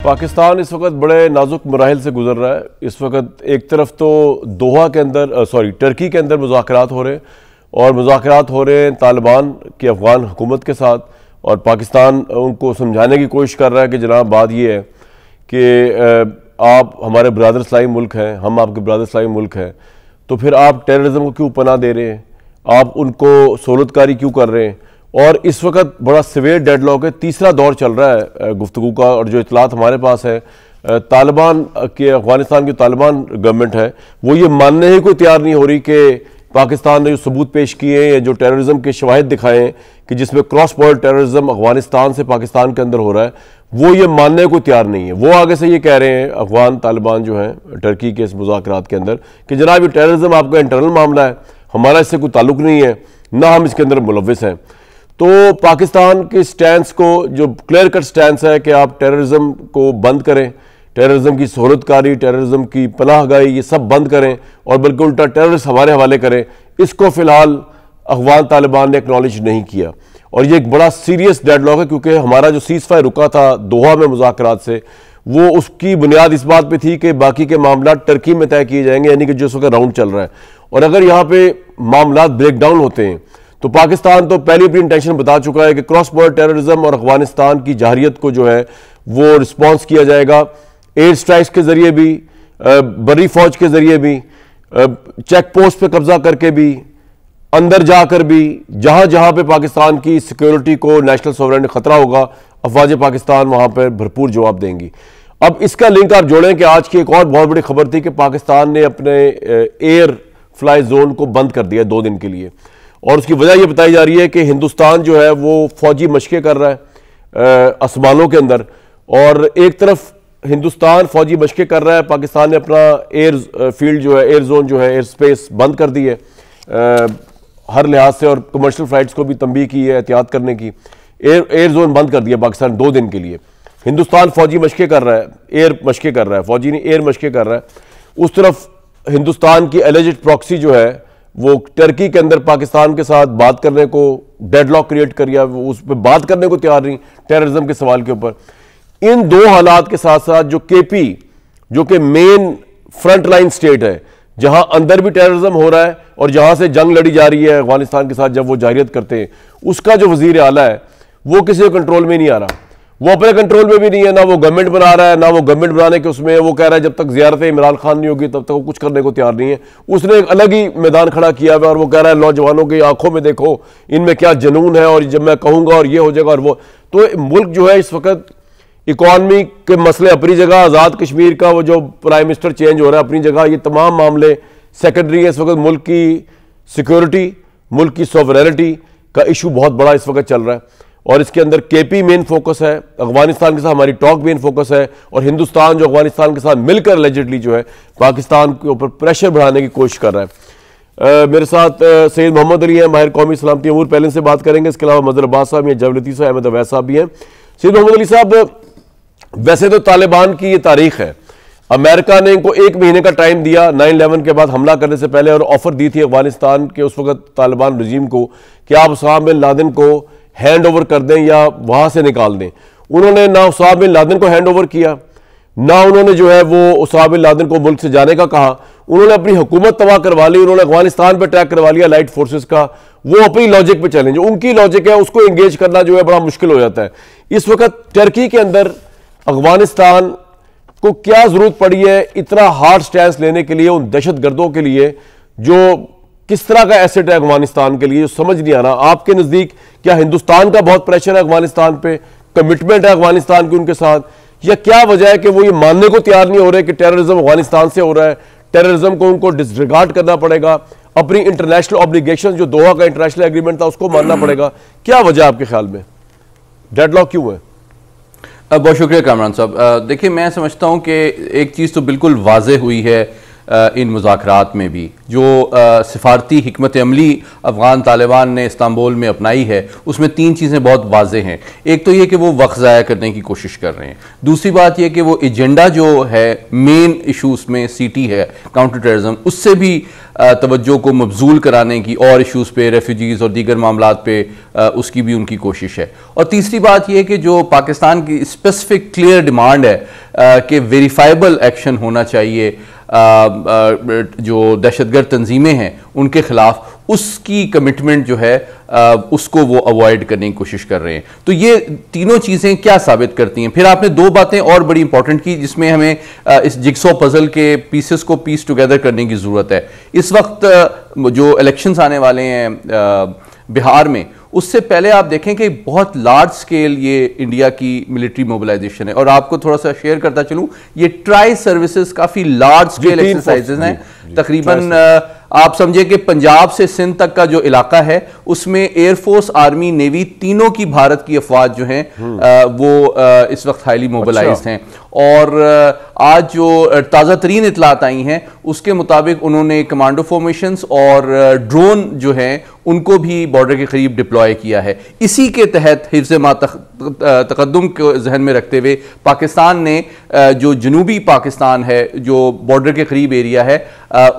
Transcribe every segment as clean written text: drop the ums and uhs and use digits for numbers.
पाकिस्तान इस वक्त बड़े नाजुक मराहिल से गुजर रहा है। इस वक्त एक तरफ तो दोहा के अंदर टर्की के अंदर मुज़ाकरात हो रहे हैं और मुज़ाकरात हो रहे हैं तालिबान की अफगान हुकूमत के साथ, और पाकिस्तान उनको समझाने की कोशिश कर रहा है कि जनाब बात ये है कि आप हमारे ब्रादर इस्लामी मुल्क हैं, हम आपके ब्रादर इस्लामी मुल्क हैं, तो फिर आप टेररिज्म को क्यों पनाह दे रहे हैं, आप उनको सहूलतकारी क्यों कर रहे हैं। और इस वक्त बड़ा सिवियर डेडलॉक है, तीसरा दौर चल रहा है गुफ्तगू का, और जो इतलात हमारे पास है तालिबान के अफगानिस्तान की तालिबान गवर्नमेंट है वो ये मानने ही कोई तैयार नहीं हो रही कि पाकिस्तान ने जो सबूत पेश किए हैं या जो टेररिज्म के शवाहिद दिखाए हैं कि जिसमें क्रॉस बॉर्डर टेररिज्म अफगानिस्तान से पाकिस्तान के अंदर हो रहा है, वो ये मानने को तैयार नहीं है। वो आगे से ये कह रहे हैं अफगान तालिबान जो हैं टर्की के इस मुज़ाकरात के अंदर कि जनाब ये टेररिज्म आपका इंटरनल मामला है, हमारा इससे कोई ताल्लुक नहीं है, ना हम इसके अंदर मुलव्विस हैं। तो पाकिस्तान के स्टैंस को जो क्लियर कट स्टैंस है कि आप टेररिज्म को बंद करें, टेररिज्म की सहूलतकारी, टेररिज्म की पनाहगाही, ये सब बंद करें और बल्कि उल्टा टेररिस्ट हमारे हवाले करें, इसको फिलहाल अफगान तालिबान ने एक्नॉलेज नहीं किया। और ये एक बड़ा सीरियस डेडलॉक है क्योंकि हमारा जो सीज़फायर रुका था दोहा में मुज़ाकरात से, वो उसकी बुनियाद इस बात पे थी कि बाकी के मामला टर्की में तय किए जाएंगे, यानी कि जो इस वक्त राउंड चल रहा है। और अगर यहाँ पे मामला ब्रेक डाउन होते हैं तो पाकिस्तान तो पहले अपनी इंटेंशन बता चुका है कि क्रॉस बॉर्डर टेररिज्म और अफगानिस्तान की जाहिरियत को जो है वो रिस्पॉन्स किया जाएगा, एयर स्ट्राइक्स के जरिए भी, बरी फौज के जरिए भी, चेक पोस्ट पे कब्जा करके भी, अंदर जाकर भी, जहां जहां पे पाकिस्तान की सिक्योरिटी को, नेशनल सोवरेनिटी खतरा होगा, अफवाज पाकिस्तान वहां पर भरपूर जवाब देंगी। अब इसका लिंक आप जोड़ें कि आज की एक और बहुत बड़ी खबर थी कि पाकिस्तान ने अपने एयर फ्लाई जोन को बंद कर दिया 2 दिन के लिए, और उसकी वजह यह बताई जा रही है कि हिंदुस्तान जो है वो फौजी मशक़ें कर रहा है आसमानों के अंदर, और एक तरफ हिंदुस्तान फौजी मशक़ें कर रहा है, पाकिस्तान ने अपना एयर फील्ड जो है, एयर जोन जो है, एयर स्पेस बंद कर दी है हर लिहाज से, और कमर्शियल फ्लाइट्स को भी तंबीह की है एहतियात करने की। एयर जोन बंद कर दिया पाकिस्तान 2 दिन के लिए। हिंदुस्तान फौजी मशक़ें कर रहा है, एयर मशक़ें कर रहा है, फौजी नहीं एयर मशक़ें कर रहा है। उस तरफ हिंदुस्तान की एलिजिड प्रॉक्सी जो है वो टर्की के अंदर पाकिस्तान के साथ बात करने को, डेडलॉक क्रिएट कर दिया, उस पर बात करने को तैयार नहीं टेररिज्म के सवाल के ऊपर। इन 2 हालात के साथ साथ जो केपी, जो कि मेन फ्रंट लाइन स्टेट है, जहां अंदर भी टेररिज्म हो रहा है और जहां से जंग लड़ी जा रही है अफगानिस्तान के साथ जब वो जाहिरियत करते हैं, उसका जो वजीर आला है वो किसी कंट्रोल में नहीं आ रहा, वो अपने कंट्रोल में भी नहीं है, ना वो गवर्नमेंट बना रहा है, ना वो गवर्नमेंट बनाने के उसमें वो कह रहा है जब तक ज़ियारत इमरान खान नहीं होगी तब तक वो कुछ करने को तैयार नहीं है। उसने एक अलग ही मैदान खड़ा किया हुआ और वो कह रहा है नौजवानों की आंखों में देखो इनमें क्या जुनून है, और जब मैं कहूँगा और ये हो जाएगा और वो। तो मुल्क जो है इस वक्त इकॉनमी के मसले अपनी जगह, आज़ाद कश्मीर का वो जो प्राइम मिनिस्टर चेंज हो रहा है अपनी जगह, ये तमाम मामले सेकेंडरी है। इस वक्त मुल्क की सिक्योरिटी, मुल्क की सॉवरेनिटी का इशू बहुत बड़ा इस वक्त चल रहा है, और इसके अंदर केपी मेन फोकस है, अफगानिस्तान के साथ हमारी टॉक मेन फोकस है, और हिंदुस्तान जो अफगानिस्तान के साथ मिलकर एलिजिडली जो है पाकिस्तान के ऊपर प्रेशर बढ़ाने की कोशिश कर रहा है। मेरे साथ सैयद मोहम्मद अली हैं, माहिर कौमी सलामती अमूर, पहले से बात करेंगे। इसके अलावा मजहर अब्बास साहब हैं, जब लतीफ़ अहमद अवैस साहब भी हैं। सैयद मोहम्मद अली साहब, वैसे तो तालिबान की ये तारीख है, अमेरिका ने इनको 1 महीने का टाइम दिया 9/11 के बाद हमला करने से पहले, और ऑफर दी थी अफगानिस्तान के उस वक्त तालिबान रजीम को कि आप उसामा बिन लादेन को हैंड ओवर कर दें या वहां से निकाल दें। उन्होंने ना उसामा बिन लादेन को हैंड ओवर किया, ना उन्होंने जो है वो उसामा बिन लादेन को मुल्क से जाने का कहा, उन्होंने अपनी हुकूमत तबाह करवा ली, उन्होंने अफगानिस्तान पर अटैक करवा लिया लाइट फोर्सेस का। वो अपनी लॉजिक पे चलें, जो उनकी लॉजिक है उसको एंगेज करना जो है बड़ा मुश्किल हो जाता है। इस वक्त टर्की के अंदर अफगानिस्तान को क्या जरूरत पड़ी है इतना हार्ड स्टैंस लेने के लिए उन दहशत गर्दों के लिए, जो किस तरह का एसेट है अफगानिस्तान के लिए, जो समझ नहीं आ रहा। आपके नजदीक क्या हिंदुस्तान का बहुत प्रेशर है अफगानिस्तान पे, कमिटमेंट है अफगानिस्तान की उनके साथ, या क्या वजह है कि वो ये मानने को तैयार नहीं हो रहे कि टेररिज्म अफगानिस्तान से हो रहा है, टेररिज्म को उनको डिसरिगार्ड करना पड़ेगा, अपनी इंटरनेशनल ऑब्लिगेशन जो दोहा का इंटरनेशनल एग्रीमेंट था उसको मानना पड़ेगा। क्या वजह आपके ख्याल में, डेडलॉक क्यों है? बहुत शुक्रिया कामरान साहब। देखिए, मैं समझता हूं कि एक चीज़ तो बिल्कुल वाज़ेह हुई है इन मुज़ाकरात में भी जो सिफारती हिकमत अमली अफ़गान तालिबान ने इस्तांबुल में अपनाई है, उसमें 3 चीज़ें बहुत वाज़ेह हैं। एक तो ये कि वो वक्त ज़ाया करने की कोशिश कर रहे हैं, दूसरी बात यह कि वो एजेंडा जो है मेन इशूज़ में सीटी है काउंटर टेररिज्म, उससे भी तवज्जो को मबजूल कराने की और इशूज़ पे, रेफ्यूजीज़ और दीगर मामलात पे उसकी भी उनकी कोशिश है। और तीसरी बात यह कि जो पाकिस्तान की स्पेसिफिक क्लियर डिमांड है कि वेरीफाइबल एक्शन होना चाहिए जो दहशतगर्द तंजीमें हैं उनके खिलाफ, उसकी कमिटमेंट जो है उसको वो अवॉइड करने की कोशिश कर रहे हैं। तो ये तीनों चीज़ें क्या साबित करती हैं? फिर आपने 2 बातें और बड़ी इंपॉर्टेंट की जिसमें हमें इस जिक्सॉ पजल के पीसेस को पीस टुगेदर करने की ज़रूरत है। इस वक्त जो इलेक्शंस आने वाले हैं बिहार में, उससे पहले आप देखें कि बहुत लार्ज स्केल ये इंडिया की मिलिट्री मोबिलाइजेशन है। और आपको थोड़ा सा शेयर करता चलूं, ये ट्राई सर्विसेज काफ़ी लार्ज स्केल एक्सरसाइजेज हैं। तकरीबन आप समझे कि पंजाब से सिंध तक का जो इलाका है उसमें एयरफोर्स, आर्मी, नेवी तीनों की भारत की अफवाज जो हैं वो इस वक्त हाईली मोबिलाइज्ड हैं। और आज जो ताज़ा तरीन इतलात आई हैं उसके मुताबिक उन्होंने कमांडो फॉर्मेशंस और ड्रोन जो हैं उनको भी बॉर्डर के करीब डिप्लॉय किया है। इसी के तहत हिफ्ज़ मा तक़द्दुम को जहन में रखते हुए पाकिस्तान ने जो जनूबी पाकिस्तान है, जो बॉर्डर के करीब एरिया है,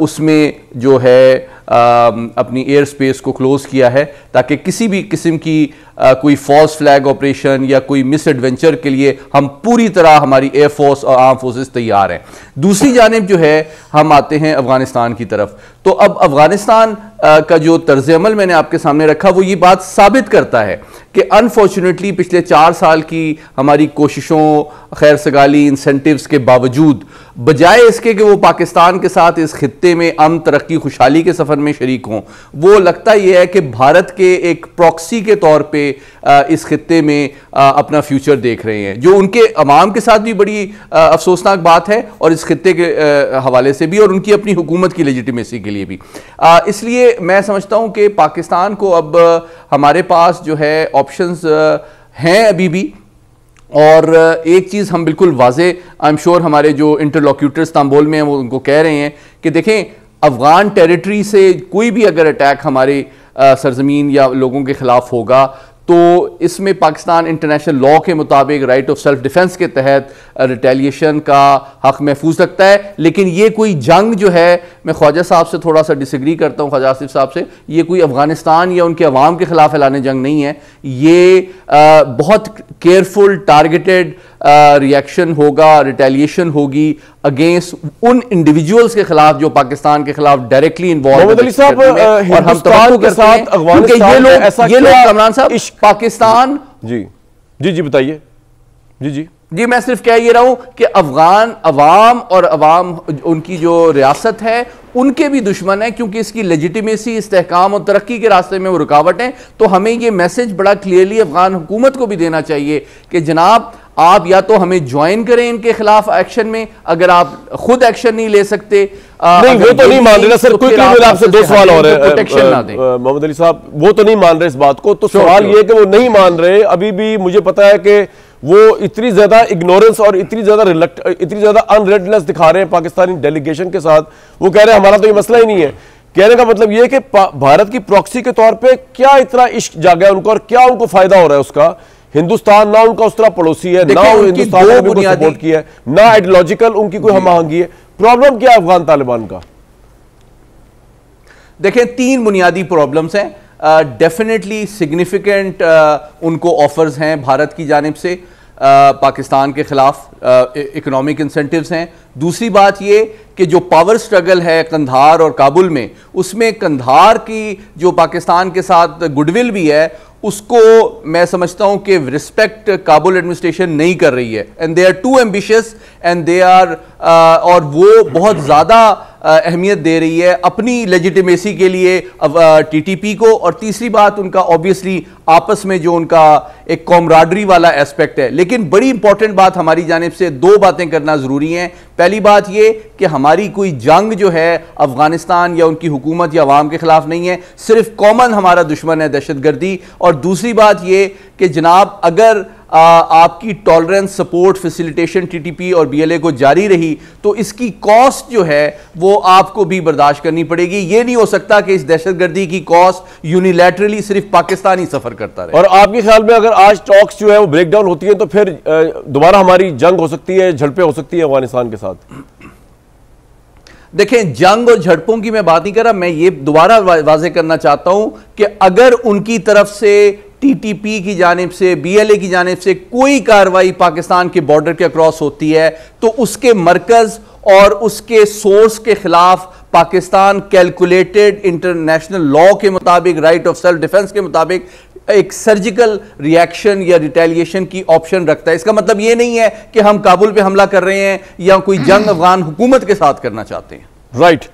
उसमें जो है अपनी एयर स्पेस को क्लोज किया है ताकि किसी भी किस्म की कोई फॉल्स फ्लैग ऑपरेशन या कोई मिस एडवेंचर के लिए हम पूरी तरह, हमारी एयरफोर्स और आर्म फोर्सेस तैयार हैं। दूसरी जानिब जो है हम आते हैं अफगानिस्तान की तरफ। तो अब अफगानिस्तान का जो तर्ज अमल मैंने आपके सामने रखा वो ये बात साबित करता है कि अनफॉर्चुनेटली पिछले 4 साल की हमारी कोशिशों, खैर सगाली, इंसेंटिव्स के बावजूद, बजाय इसके कि वो पाकिस्तान के साथ इस खित्ते में अमन, तरक्की, खुशहाली के सफ़र में शरीक हों, वो लगता यह है कि भारत के एक प्रॉक्सी के तौर पे इस खित्ते में अपना फ्यूचर देख रहे हैं, जो उनके अवाम के साथ भी बड़ी अफसोसनाक बात है और इस खित्ते के हवाले से भी और उनकी अपनी हुकूमत की लेजिटिमेसी के लिए भी। इसलिए मैं समझता हूं कि पाकिस्तान को अब हमारे पास जो है ऑप्शंस हैं अभी भी। और एक चीज़ हम बिल्कुल वाज़े, आई एम श्योर हमारे जो इंटरलॉक्यूटर इस्तांबुल में हैं वो उनको कह रहे हैं कि देखें, अफगान टेरिटरी से कोई भी अगर अटैक हमारे सरजमीन या लोगों के खिलाफ होगा तो इसमें पाकिस्तान इंटरनेशनल लॉ के मुताबिक राइट ऑफ सेल्फ डिफेंस के तहत रिटेलिएशन का हक महफूज रखता है। लेकिन ये कोई जंग जो है, मैं ख्वाजा साहब से थोड़ा सा डिसएग्री करता हूँ, ख्वाजा आसिफ साहब से, ये कोई अफगानिस्तान या उनके अवाम के खिलाफ ऐलान जंग नहीं है। ये बहुत केयरफुल टारगेटेड रिएक्शन होगा, रिटेलिएशन होगी अगेंस्ट उन इंडिविजुअल्स के खिलाफ जो पाकिस्तान के खिलाफ डायरेक्टली इन्वॉल्व है। और हम तवक्को करते हैं क्योंकि ये लोग कमरान साहब पाकिस्तान जी बताइए। जी मैं सिर्फ कह ये रहा हूं कि अफगान अवाम और अवाम उनकी जो रियासत है उनके भी दुश्मन है, क्योंकि इसकी लेजिटिमेसी, इस्तेहकाम और तरक्की के रास्ते में वो रुकावट है। तो हमें ये मैसेज बड़ा क्लियरली अफगान हुकूमत को भी देना चाहिए कि जनाब आप या तो हमें ज्वाइन करें इनके खिलाफ एक्शन में, अगर आप खुद एक्शन नहीं ले सकते। नहीं वो तो नहीं मान रहे ना सर। कोई आपसे 2 सवाल और है प्रोटेक्शन ना दें। मोहम्मद अली साहब वो तो नहीं मान रहे इस बात को, तो सवाल ये कि वो नहीं मान रहे। अभी भी मुझे पता है कि वो इतनी ज्यादा इग्नोरेंस और इतनी ज्यादा अनरेडनेस दिखा रहे हैं पाकिस्तानी डेलीगेशन के साथ। वो कह रहे हैं हमारा तो ये मसला ही नहीं है। कहने का मतलब ये कि भारत की प्रॉक्सी के तौर पे क्या इतना इश्क जागा है उनको और क्या उनको फायदा हो रहा है उसका। हिंदुस्तान ना उनका उस तरह पड़ोसी है, ना हिंदुस्तान ने उनको सपोर्ट किया है, ना आइडियोलॉजिकल उनकी कोई हमआहंगी है। प्रॉब्लम क्या है अफगान तालिबान का? देखें 3 बुनियादी प्रॉब्लम्स हैं। डेफिनेटली सिग्निफिकेंट उनको ऑफर्स हैं भारत की जानिब से पाकिस्तान के खिलाफ, इकोनॉमिक इंसेंटिव्स हैं। दूसरी बात ये कि जो पावर स्ट्रगल है कंधार और काबुल में, उसमें कंधार की जो पाकिस्तान के साथ गुडविल भी है उसको मैं समझता हूं कि रिस्पेक्ट काबुल एडमिनिस्ट्रेशन नहीं कर रही है। And they are too ambitious and they are और वो बहुत ज़्यादा अहमियत दे रही है अपनी लेजिटिमेसी के लिए टीटीपी को। और तीसरी बात उनका ऑब्वियसली आपस में जो उनका एक कॉमराडरी वाला एस्पेक्ट है। लेकिन बड़ी इंपॉर्टेंट बात हमारी जानिब से 2 बातें करना ज़रूरी हैं। पहली बात ये कि हमारी कोई जंग जो है अफगानिस्तान या उनकी हुकूमत या अवाम के खिलाफ नहीं है, सिर्फ कॉमन हमारा दुश्मन है दहशतगर्दी। और दूसरी बात ये कि जनाब अगर आपकी टॉलरेंस सपोर्ट फैसिलिटेशन टीटीपी और बीएलए को जारी रही तो इसकी कॉस्ट जो है वो आपको भी बर्दाश्त करनी पड़ेगी। ये नहीं हो सकता कि इस दहशतगर्दी की कॉस्ट यूनिलैटरली सिर्फ पाकिस्तान ही सफर करता रहे। और आपके ख्याल में अगर आज टॉक्स जो है वो ब्रेक डाउन होती है तो फिर दोबारा हमारी जंग हो सकती है, झड़पें हो सकती है अफगानिस्तान के साथ? देखें, जंग और झड़पों की मैं बात नहीं कर रहा, मैं ये दोबारा वाजे करना चाहता हूं कि अगर उनकी तरफ से टीटीपी की जानिब से बीएलए की जानिब से कोई कार्रवाई पाकिस्तान के बॉर्डर के अक्रॉस होती है तो उसके मरकज और उसके सोर्स के खिलाफ पाकिस्तान कैलकुलेटेड इंटरनेशनल लॉ के मुताबिक, राइट ऑफ सेल्फ डिफेंस के मुताबिक एक सर्जिकल रिएक्शन या रिटेलिएशन की ऑप्शन रखता है। इसका मतलब यह नहीं है कि हम काबुल पे हमला कर रहे हैं या कोई जंग अफगान हुकूमत के साथ करना चाहते हैं। राइट।